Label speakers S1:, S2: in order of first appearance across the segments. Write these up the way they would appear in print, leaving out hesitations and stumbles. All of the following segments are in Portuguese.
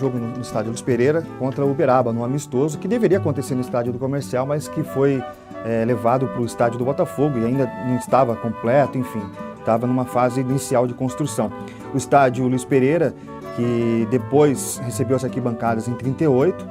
S1: Jogo no estádio Luiz Pereira contra o Uberaba, no amistoso, que deveria acontecer no estádio do Comercial, mas que foi levado para o estádio do Botafogo e ainda não estava completo, enfim, estava numa fase inicial de construção. O estádio Luiz Pereira, que depois recebeu as arquibancadas em 38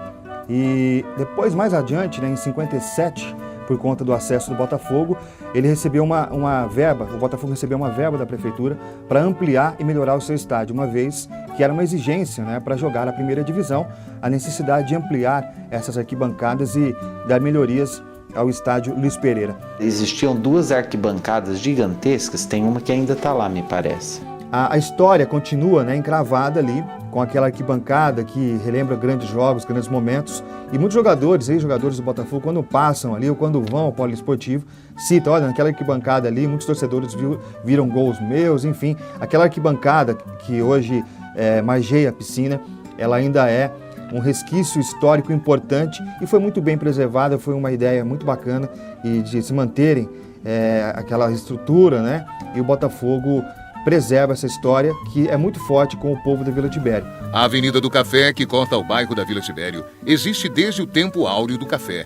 S1: e depois, mais adiante, em 57, por conta do acesso do Botafogo, ele recebeu uma verba, o Botafogo recebeu uma verba da prefeitura para ampliar e melhorar o seu estádio, uma vez que era uma exigência, para jogar a primeira divisão, a necessidade de ampliar essas arquibancadas e dar melhorias ao estádio Luiz Pereira.
S2: Existiam duas arquibancadas gigantescas, tem uma que ainda está lá, me parece.
S1: A história continua encravada ali, com aquela arquibancada que relembra grandes jogos, grandes momentos. E muitos jogadores, ex-jogadores do Botafogo, quando passam ali ou quando vão ao poliesportivo, citam, olha, naquela arquibancada ali, muitos torcedores viram gols meus, enfim. Aquela arquibancada que hoje margeia a piscina, ela ainda é um resquício histórico importante e foi muito bem preservada, foi uma ideia muito bacana e de se manterem aquela estrutura, e o Botafogo preserva essa história que é muito forte com o povo da Vila Tibério.
S3: A Avenida do Café, que corta o bairro da Vila Tibério, existe desde o tempo áureo do café.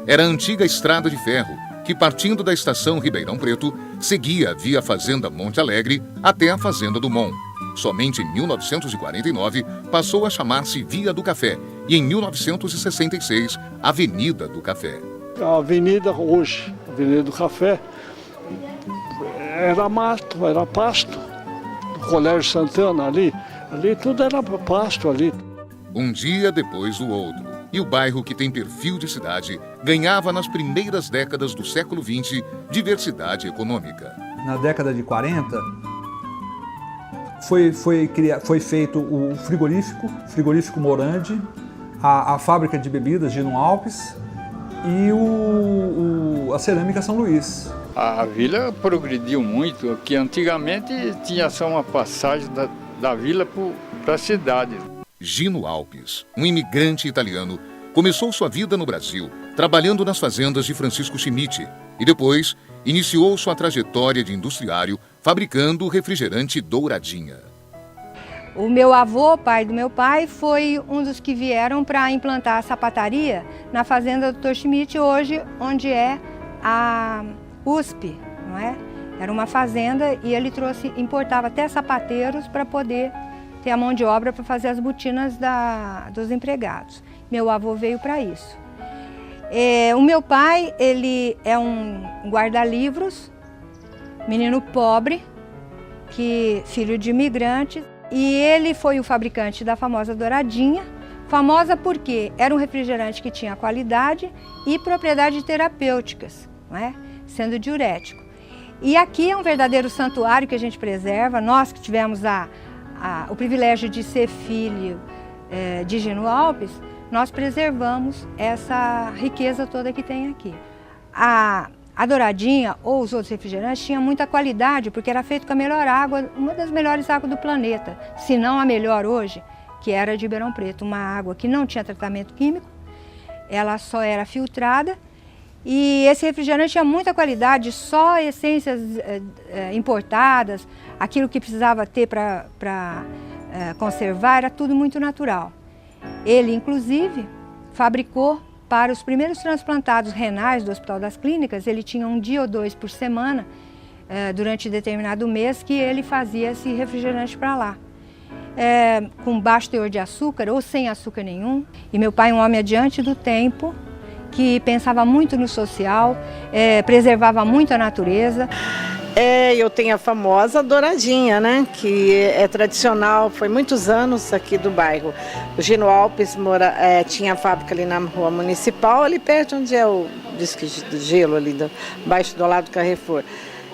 S3: Era a antiga estrada de ferro, que partindo da estação Ribeirão Preto, seguia via Fazenda Monte Alegre até a Fazenda do Mon. Somente em 1949 passou a chamar-se Via do Café e em 1966 Avenida do Café.
S4: A avenida hoje, Avenida do Café, era mato, era pasto. O Colégio Santana ali tudo era pasto ali.
S3: Um dia depois do outro, e o bairro que tem perfil de cidade ganhava nas primeiras décadas do século XX diversidade econômica.
S5: Na década de 40, foi feito o frigorífico Morandi, a fábrica de bebidas Gino Alpes e a cerâmica São Luís.
S6: A vila progrediu muito, que antigamente tinha só uma passagem da vila para a cidade.
S3: Gino Alpes, um imigrante italiano, começou sua vida no Brasil, trabalhando nas fazendas de Francisco Schmidt e depois iniciou sua trajetória de industriário fabricando o refrigerante Douradinha.
S7: O meu avô, pai do meu pai, foi um dos que vieram para implantar a sapataria na fazenda do Dr. Schmidt, hoje onde é a USP, não é? Era uma fazenda e ele importava até sapateiros para poder ter a mão de obra para fazer as botinas dos empregados. Meu avô veio para isso. O meu pai, ele é um guarda-livros, menino pobre, filho de imigrantes, e ele foi o fabricante da famosa Douradinha, famosa porque era um refrigerante que tinha qualidade e propriedades terapêuticas, não é? Sendo diurético. E aqui é um verdadeiro santuário que a gente preserva. Nós que tivemos o privilégio de ser filho de Gino Alpes, nós preservamos essa riqueza toda que tem aqui. A Douradinha ou os outros refrigerantes tinham muita qualidade porque era feito com a melhor água, uma das melhores águas do planeta, se não a melhor hoje, que era de Ribeirão Preto, uma água que não tinha tratamento químico, ela só era filtrada. E esse refrigerante tinha muita qualidade, só essências importadas, aquilo que precisava ter para conservar, era tudo muito natural. Ele, inclusive, fabricou para os primeiros transplantados renais do Hospital das Clínicas, ele tinha um dia ou dois por semana, durante determinado mês, que ele fazia esse refrigerante para lá. Com baixo teor de açúcar ou sem açúcar nenhum. E meu pai, um homem adiante do tempo, que pensava muito no social, preservava muito a natureza.
S8: Eu tenho a famosa Douradinha, que é tradicional, foi muitos anos aqui do bairro. O Gino Alpes tinha a fábrica ali na rua municipal, ali perto onde é o disque de gelo, ali baixo do lado do Carrefour.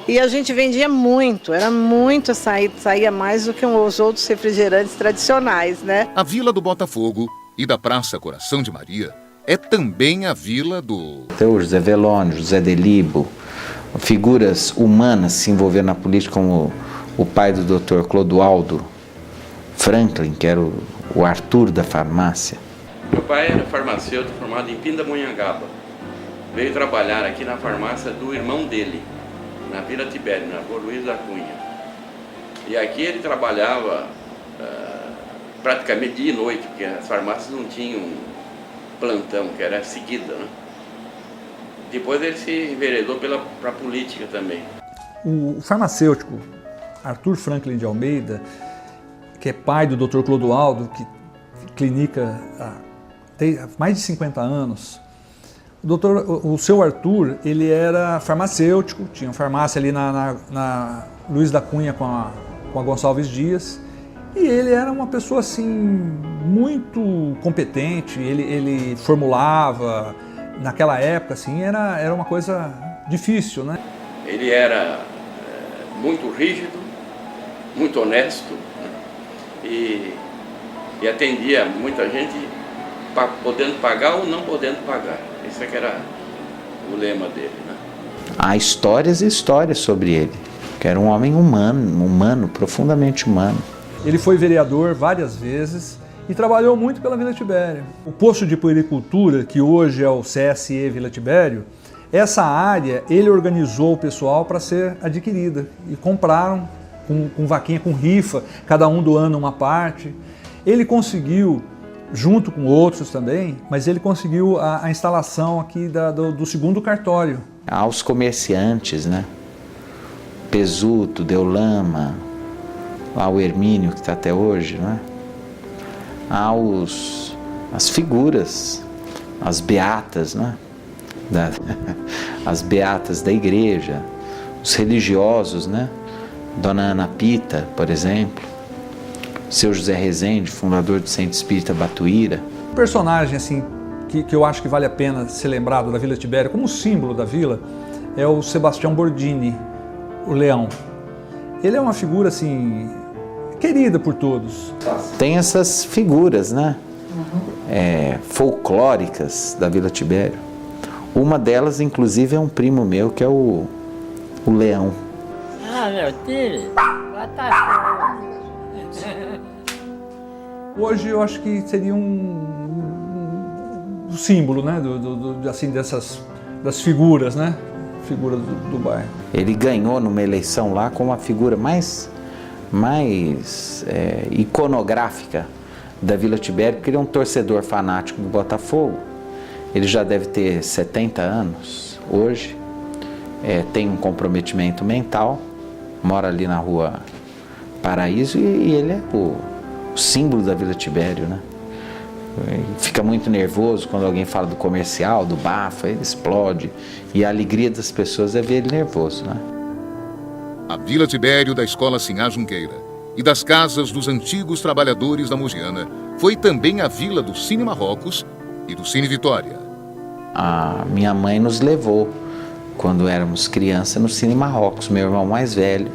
S8: E a gente vendia muito, era muito saía mais do que os outros refrigerantes tradicionais,
S3: A Vila do Botafogo e da Praça Coração de Maria é também a vila do...
S2: Tem o José Velone, José Delibo, figuras humanas se envolveram na política, como o pai do Dr. Clodoaldo Franklin, que era o Arthur da farmácia.
S9: Meu pai era farmacêutico formado em Pindamonhangaba. Veio trabalhar aqui na farmácia do irmão dele, na Vila Tibério, na rua Luiz da Cunha. E aqui ele trabalhava praticamente dia e noite, porque as farmácias não tinham plantão, que era seguida, né? Depois ele se enveredou para a política também.
S5: O farmacêutico Arthur Franklin de Almeida, que é pai do Dr. Clodoaldo, que clinica tem mais de 50 anos. O seu Arthur, ele era farmacêutico, tinha uma farmácia ali na Luiz da Cunha com a Gonçalves Dias, e ele era uma pessoa assim muito competente, ele formulava, naquela época assim, era uma coisa difícil, né?
S9: Ele era muito rígido, muito honesto, né? E atendia muita gente podendo pagar ou não podendo pagar. Esse é que era o lema dele, né?
S2: Há histórias e histórias sobre ele, que era um homem humano, profundamente humano.
S5: Ele foi vereador várias vezes e trabalhou muito pela Vila Tibério. O posto de puericultura, que hoje é o CSE Vila Tibério, essa área ele organizou o pessoal para ser adquirida e compraram com vaquinha, com rifa, cada um doando uma parte. Ele conseguiu, junto com outros também, mas ele conseguiu a instalação aqui do segundo cartório.
S2: Aos comerciantes, né? Pesuto, Deolama, ao Hermínio, que está até hoje, né? As figuras, as beatas, né? As beatas da igreja, os religiosos, né? Dona Ana Pita, por exemplo, seu José Rezende, fundador do Centro Espírita Batuíra.
S5: Um personagem assim que eu acho que vale a pena ser lembrado da Vila Tibério como símbolo da vila é o Sebastião Bordini, o Leão. Ele é uma figura assim querida por todos.
S2: Tem essas figuras, né? Folclóricas da Vila Tibério. Uma delas, inclusive, é um primo meu, que é o Leão.
S10: Ah, meu filho, bota
S5: Hoje eu acho que seria um símbolo, né, assim, das figuras, né? Figuras do bairro.
S2: Ele ganhou numa eleição lá como a figura mais iconográfica da Vila Tibério, porque ele é um torcedor fanático do Botafogo. Ele já deve ter 70 anos hoje, tem um comprometimento mental, mora ali na rua Paraíso e ele é o símbolo da Vila Tibério, né? Fica muito nervoso quando alguém fala do comercial, do bafo, ele explode. E a alegria das pessoas é ver ele nervoso, né?
S3: A Vila Tibério da Escola Sinhá Junqueira e das casas dos antigos trabalhadores da Mogiana foi também a vila do Cine Marrocos e do Cine Vitória.
S2: A minha mãe nos levou, quando éramos criança, no Cine Marrocos. Meu irmão mais velho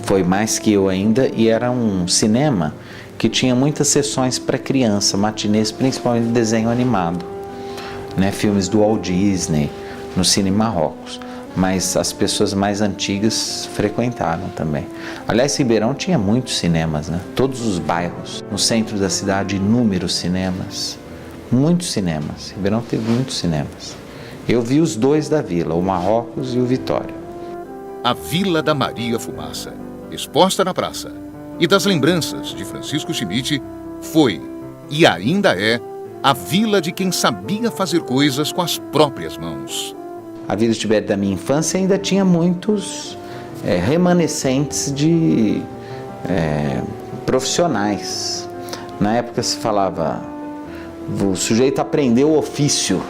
S2: foi mais que eu ainda, e era um cinema que tinha muitas sessões para criança, matinês, principalmente desenho animado, né? Filmes do Walt Disney, no Cine Marrocos. Mas as pessoas mais antigas frequentaram também. Aliás, Ribeirão tinha muitos cinemas, né? Todos os bairros. No centro da cidade, inúmeros cinemas. Muitos cinemas. Ribeirão teve muitos cinemas. Eu vi os dois da vila, o Marrocos e o Vitória.
S3: A Vila da Maria Fumaça, exposta na praça, e das lembranças de Francisco Schmidt, foi e ainda é a vila de quem sabia fazer coisas com as próprias mãos.
S2: A Vila Tibério da minha infância ainda tinha muitos remanescentes de profissionais. Na época se falava, o sujeito aprendeu o ofício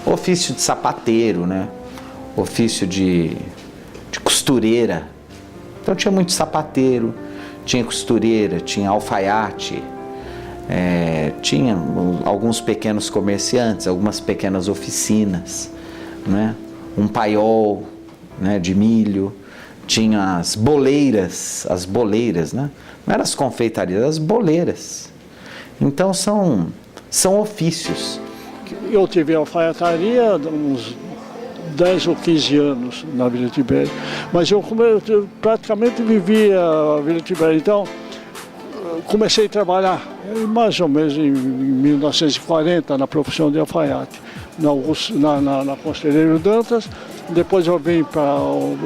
S2: de sapateiro, né? Ofício de costureira. Então tinha muito sapateiro, tinha costureira, tinha alfaiate, tinha alguns pequenos comerciantes, algumas pequenas oficinas, né? Um paiol, né, de milho, tinha as boleiras, né? Não eram as confeitarias, as boleiras. Então são ofícios.
S4: Eu tive alfaiataria uns 10 ou 15 anos na Vila Tibério, mas eu praticamente vivia a Vila Tibério. Então comecei a trabalhar mais ou menos em 1940 na profissão de alfaiate, na Conselheiro Dantas. Depois eu vim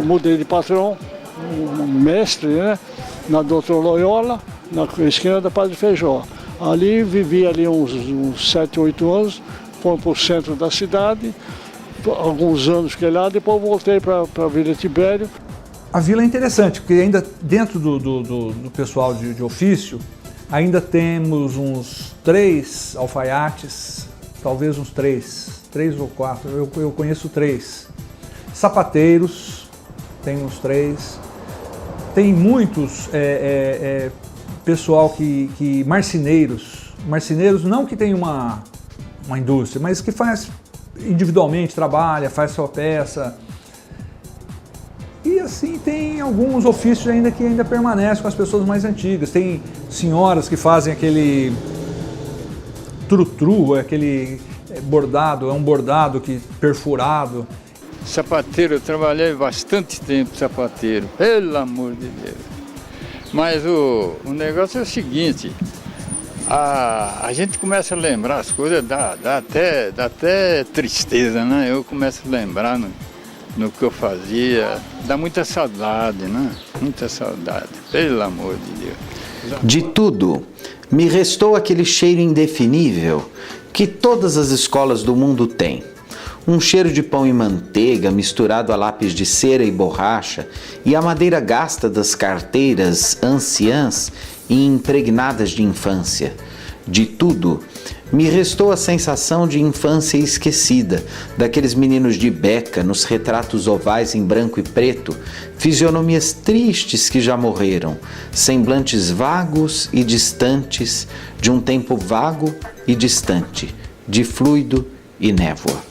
S4: mudei de patrão, mestre, né, na Doutor Loyola, na esquina da Padre Feijó. Ali vivi ali uns 7, 8 anos, fomos para o centro da cidade, alguns anos que lá, depois voltei para a Vila Tibério.
S5: A vila é interessante, porque ainda dentro do pessoal de ofício, ainda temos uns 3 alfaiates, talvez uns 3 ou 4, eu conheço 3. Sapateiros, tem uns 3. Tem muitos pessoal que marceneiros não que tem uma indústria, mas que faz individualmente, trabalha, faz sua peça. E assim tem alguns ofícios ainda que ainda permanecem com as pessoas mais antigas. Tem senhoras que fazem aquele trutru, aquele bordado, é um bordado perfurado.
S6: Sapateiro, eu trabalhei bastante tempo sapateiro, pelo amor de Deus. Mas o negócio é o seguinte, a gente começa a lembrar as coisas, dá até tristeza, né? Eu começo a lembrar no que eu fazia, dá muita saudade, né? Muita saudade, pelo amor de Deus.
S2: De tudo, me restou aquele cheiro indefinível que todas as escolas do mundo têm. Um cheiro de pão e manteiga misturado a lápis de cera e borracha e a madeira gasta das carteiras anciãs e impregnadas de infância. De tudo, me restou a sensação de infância esquecida, daqueles meninos de beca nos retratos ovais em branco e preto, fisionomias tristes que já morreram, semblantes vagos e distantes de um tempo vago e distante, de fluido e névoa.